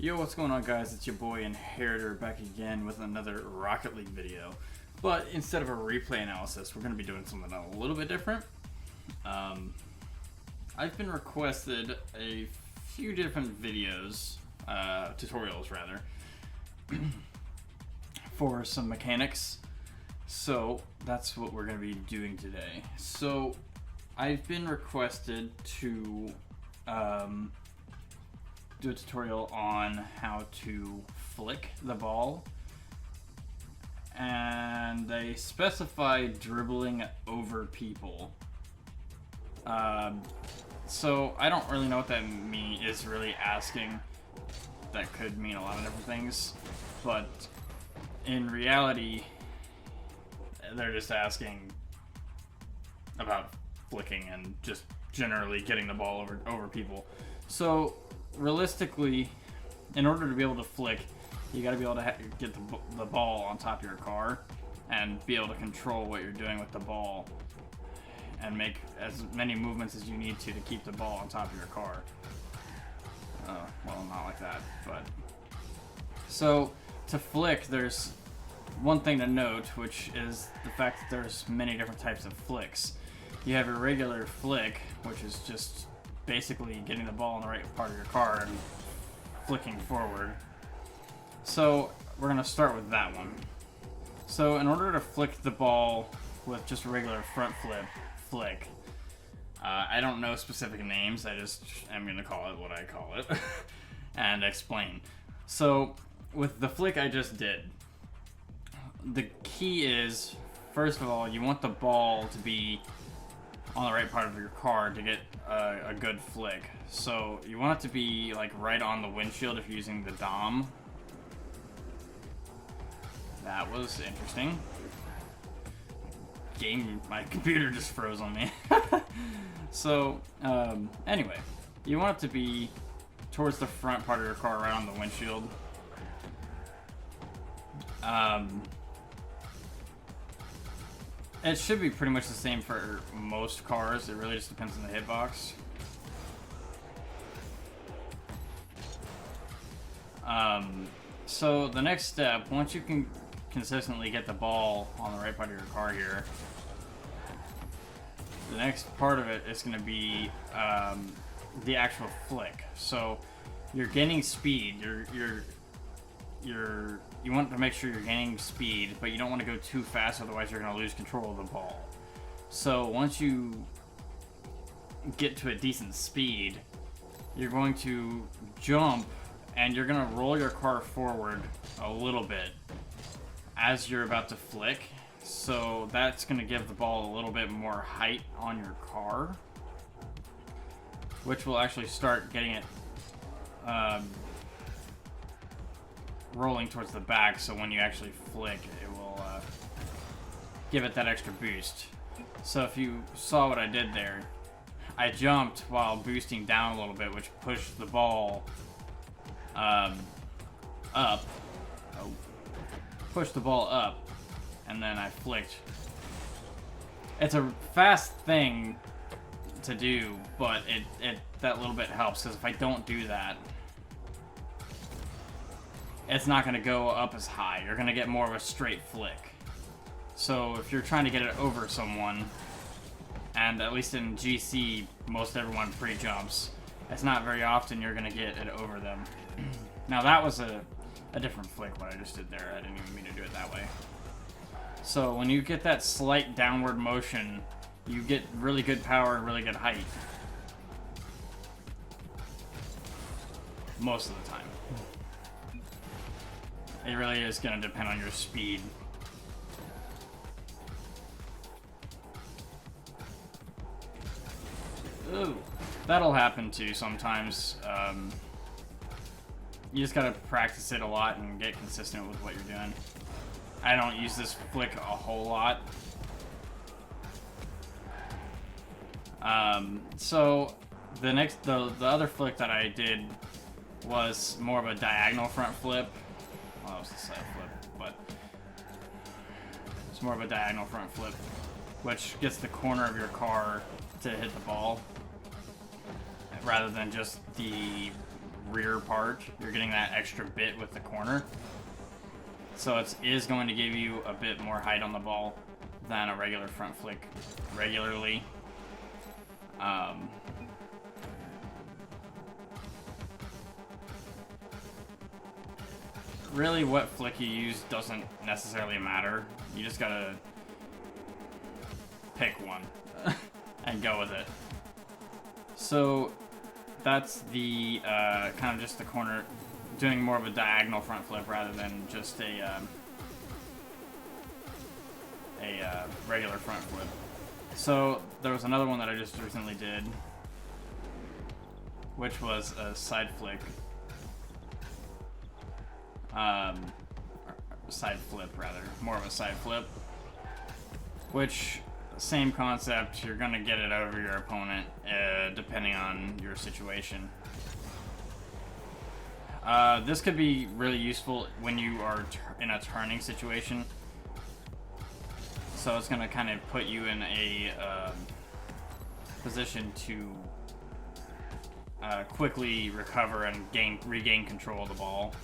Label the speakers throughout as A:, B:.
A: Yo, what's going on, guys? It's your boy Inheritor back again with another Rocket League video. But instead of a replay analysis, we're going to be doing something a little bit different. I've been requested a few different videos, tutorials rather, for some mechanics. So that's what we're going to be doing today. So I've been requested to do a tutorial on how to flick the ball, and they specify dribbling over people. So I don't really know what that is really asking. That could mean a lot of different things, but in reality they're just asking about flicking and just generally getting the ball over people. So realistically, in order to be able to flick, you got to be able to get the ball on top of your car and be able to control what you're doing with the ball and make as many movements as you need to keep the ball on top of your car. Well, not like that, but... So, to flick, there's one thing to note, which is the fact that there's many different types of flicks. You have your regular flick, which is just basically getting the ball in the right part of your car and flicking forward. So we're gonna start with that one. So in order to flick the ball with just a regular front flick, I don't know specific names, I just am gonna call it what I call it and explain. So with the flick I just did, the key is, first of all, you want the ball to be on the right part of your car to get a good flick. So you want it to be like right on the windshield if you're using the Dom. That was interesting. My computer just froze on me. So anyway, you want it to be towards the front part of your car, right on the windshield. It should be pretty much the same for most cars. It really just depends on the hitbox. So the next step, once you can consistently get the ball on the right part of your car here, the next part of it is going to be the actual flick. So you're gaining speed. You want to make sure you're gaining speed, but you don't want to go too fast, otherwise you're going to lose control of the ball. So once you get to a decent speed, you're going to jump and you're going to roll your car forward a little bit as you're about to flick. So that's going to give the ball a little bit more height on your car, which will actually start getting it rolling towards the back, so when you actually flick, it will give it that extra boost. So if you saw what I did there, I jumped while boosting down a little bit, which pushed the ball up. Pushed the ball up, and then I flicked. It's a fast thing to do, but that little bit helps, because if I don't do that, it's not going to go up as high. You're going to get more of a straight flick. So if you're trying to get it over someone, and at least in GC, most everyone pre-jumps, it's not very often you're going to get it over them. Now that was a different flick, what I just did there. I didn't even mean to do it that way. So when you get that slight downward motion, you get really good power and really good height. Most of the time. It really is going to depend on your speed. Ooh, that'll happen too sometimes. You just gotta practice it a lot and get consistent with what you're doing. I don't use this flick a whole lot. So the other flick that I did was more of a diagonal front flip. Well, that was the side flip, but it's more of a diagonal front flip, which gets the corner of your car to hit the ball rather than just the rear part, you're getting that extra bit with the corner. So it is going to give you a bit more height on the ball than a regular front flick regularly. Really, what flick you use doesn't necessarily matter. You just gotta pick one and go with it. So that's the kind of just the corner, doing more of a diagonal front flip rather than just a regular front flip. So there was another one that I just recently did, which was a side flick. Side flip rather, more of a side flip, which same concept, you're gonna get it over your opponent depending on your situation. This could be really useful when you are in a turning situation, so it's gonna kind of put you in a position to quickly recover and regain control of the ball.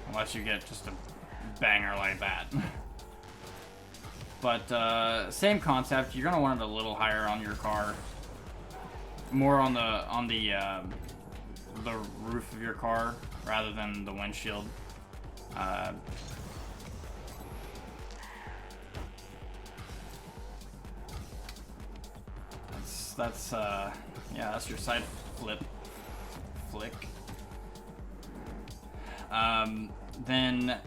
A: Unless you get just a banger like that. But same concept. You're gonna want it a little higher on your car, more on the roof of your car rather than the windshield. That's your side flick. Then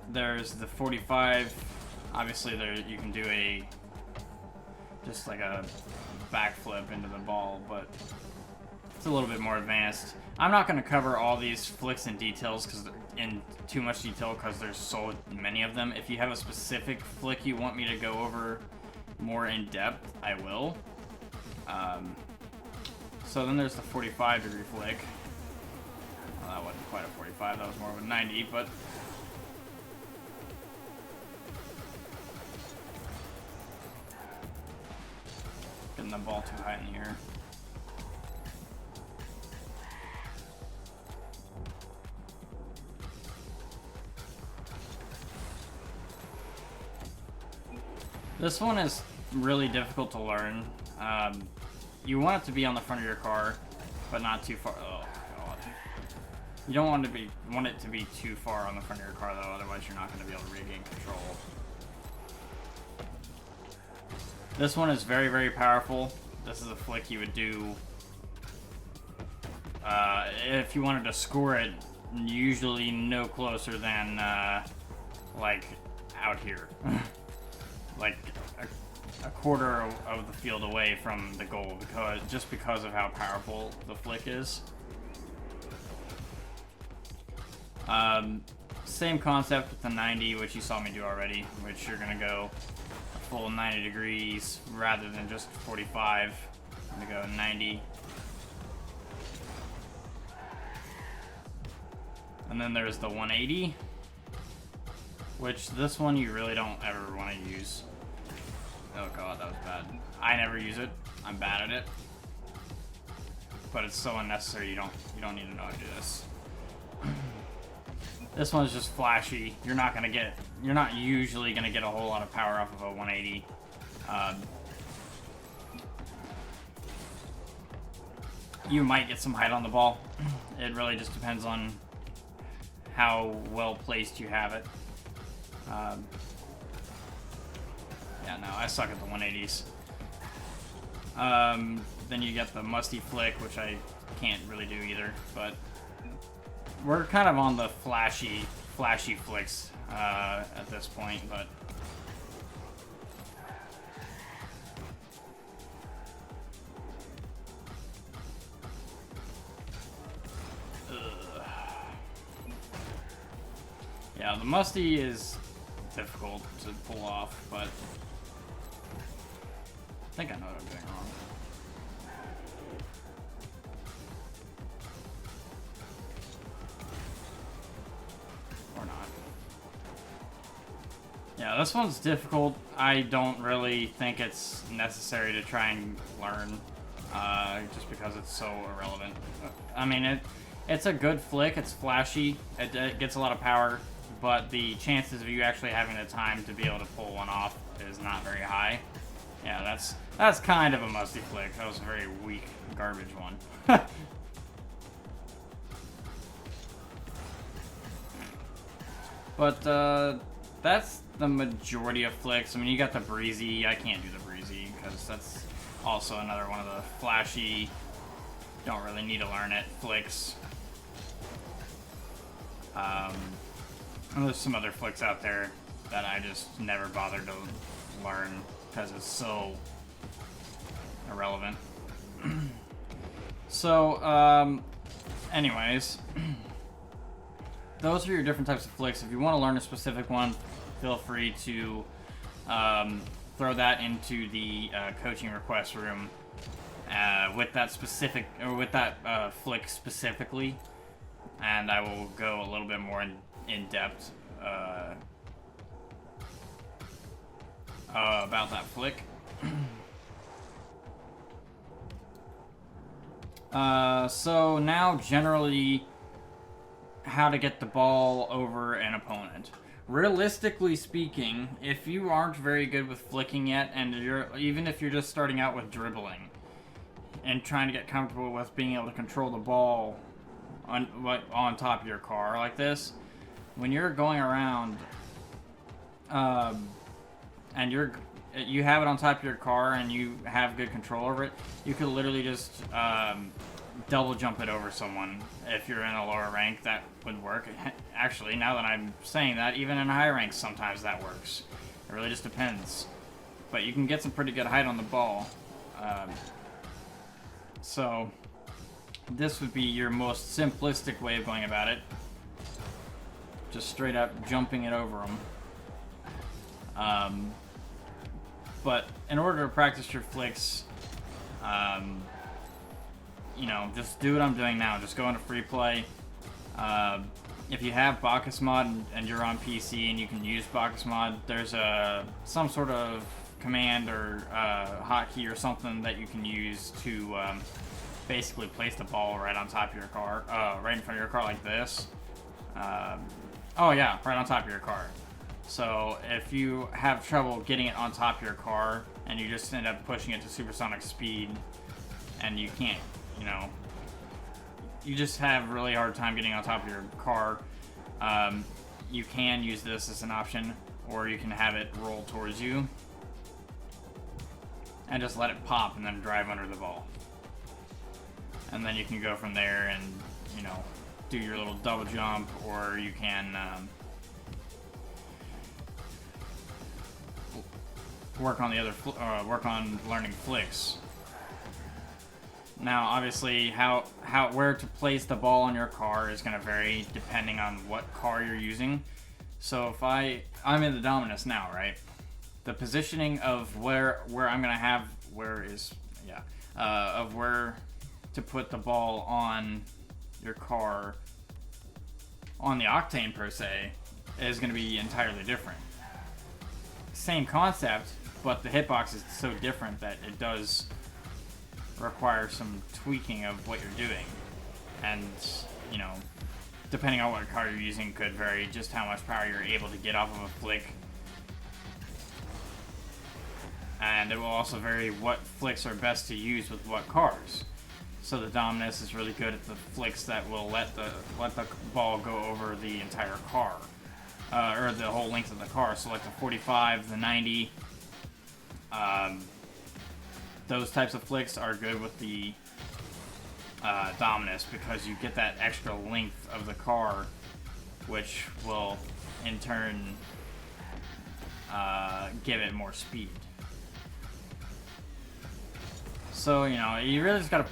A: there's the 45. Obviously, there you can do just like a backflip into the ball, but it's a little bit more advanced. I'm not going to cover all these flicks in details in too much detail because there's so many of them. If you have a specific flick you want me to go over more in depth, I will. So then there's the 45-degree flick. Well, that wasn't quite a 45, that was more of a 90, but getting the ball too high in the air. This one is really difficult to learn. You want it to be on the front of your car, but not too far. Oh god! You don't want it to be too far on the front of your car though. Otherwise, you're not going to be able to regain control. This one is very, very powerful. This is a flick you would do if you wanted to score it. Usually, no closer than like out here. Like a quarter of the field away from the goal, because of how powerful the flick is. Same concept with the 90, which you saw me do already, which you're gonna go a full 90 degrees rather than just 45. I'm gonna go 90. And then there's the 180, which this one you really don't ever want to use. Oh god, that was bad. I never use it. I'm bad at it. But it's so unnecessary, you don't need to know how to do this. This one's just flashy. You're not usually gonna get a whole lot of power off of a 180. You might get some height on the ball. It really just depends on how well placed you have it. Yeah, no, I suck at the 180s. Then you get the musty flick, which I can't really do either, but we're kind of on the flashy flicks at this point, but yeah, the musty is difficult to pull off, but I think I know what I'm doing wrong. Or not. Yeah, this one's difficult. I don't really think it's necessary to try and learn. just because it's so irrelevant. I mean, it's a good flick. It's flashy. It gets a lot of power, but the chances of you actually having the time to be able to pull one off is not very high. Yeah, that's kind of a musty flick. That was a very weak, garbage one. But that's the majority of flicks. I mean, you got the breezy. I can't do the breezy because that's also another one of the flashy, don't really need to learn it flicks. And there's some other flicks out there that I just never bothered to learn because it's so irrelevant. So, anyways, those are your different types of flicks. If you want to learn a specific one, feel free to throw that into the coaching request room with that specific, or with that flick specifically, and I will go a little bit more in depth about that flick. So now generally how to get the ball over an opponent. Realistically speaking, if you aren't very good with flicking yet, and even if you're just starting out with dribbling and trying to get comfortable with being able to control the ball on top of your car like this, when you're going around and you have it on top of your car and you have good control over it, you could literally just double jump it over someone. If you're in a lower rank, that would work. Actually, now that I'm saying that, even in high ranks sometimes that works. It really just depends. But you can get some pretty good height on the ball. So this would be your most simplistic way of going about it. Just straight up jumping it over them. But in order to practice your flicks, you know, just do what I'm doing now. Just go into free play. If you have Bacchus mod and you're on PC and you can use Bacchus mod, there's some sort of command or hotkey or something that you can use to basically place the ball right on top of your car, right in front of your car like this. Oh yeah, right on top of your car. So if you have trouble getting it on top of your car and you just end up pushing it to supersonic speed and you can't, you know, you just have really hard time getting on top of your car, you can use this as an option, or you can have it roll towards you and just let it pop and then drive under the ball. And then you can go from there and, you know, do your little double jump, or you can work on the other, work on learning flicks. Now, obviously, where to place the ball on your car is going to vary depending on what car you're using. So if I'm in the Dominus now, right? The positioning of where I'm going to have, of where to put the ball on your car on the Octane per se is going to be entirely different. Same concept, but the hitbox is so different that it does require some tweaking of what you're doing, and you know, depending on what car you're using could vary just how much power you're able to get off of a flick, and it will also vary what flicks are best to use with what cars. So the Dominus is really good at the flicks that will let the ball go over the entire car, or the whole length of the car. So like the 45, the 90. Those types of flicks are good with the Dominus because you get that extra length of the car, which will in turn give it more speed. So, you know, you really just gotta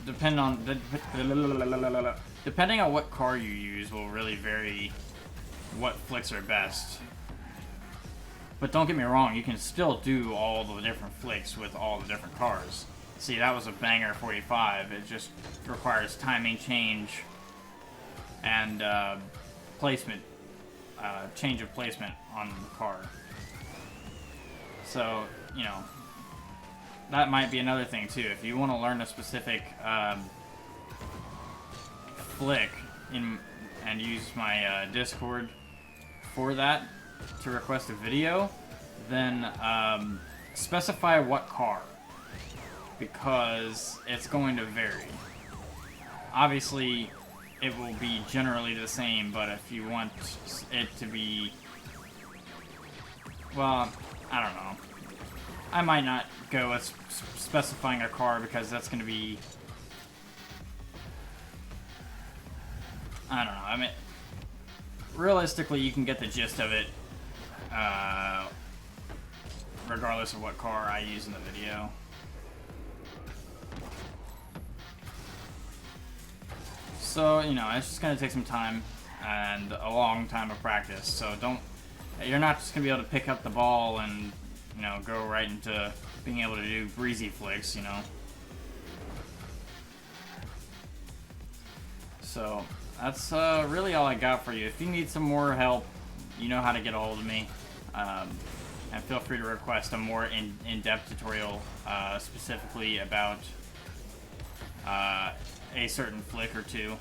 A: depending on what car you use will really vary what flicks are best. But don't get me wrong, you can still do all the different flicks with all the different cars. See, that was a banger 45. It just requires timing change and placement, change of placement on the car. So, you know, that might be another thing too. If you want to learn a specific flick and use my Discord for that to request a video, then specify what car, because it's going to vary. Obviously, it will be generally the same, but if you want it to be, well, I don't know. I might not go with specifying a car because that's going to be, I don't know. I mean, realistically, you can get the gist of it regardless of what car I use in the video. So, you know, it's just going to take some time and a long time of practice. So you're not just going to be able to pick up the ball and, you know, go right into being able to do breezy flicks, you know. So, that's really all I got for you. If you need some more help, you know how to get a hold of me. And feel free to request a more in-depth tutorial specifically about a certain flick or two,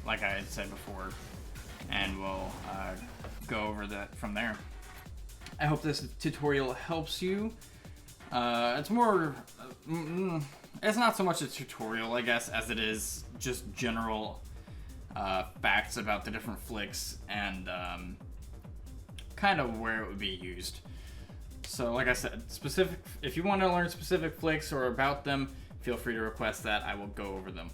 A: like I had said before, and we'll go over that from there. I hope this tutorial helps you. It's more, it's not so much a tutorial, I guess, as it is just general facts about the different flicks and kind of where it would be used. So, like I said, if you want to learn specific flicks or about them, feel free to request that. I will go over them.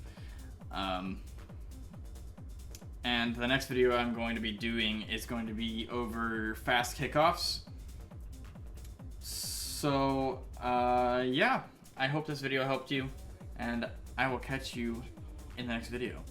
A: And the next video I'm going to be doing is going to be over fast kickoffs. So, yeah, I hope this video helped you, and I will catch you in the next video.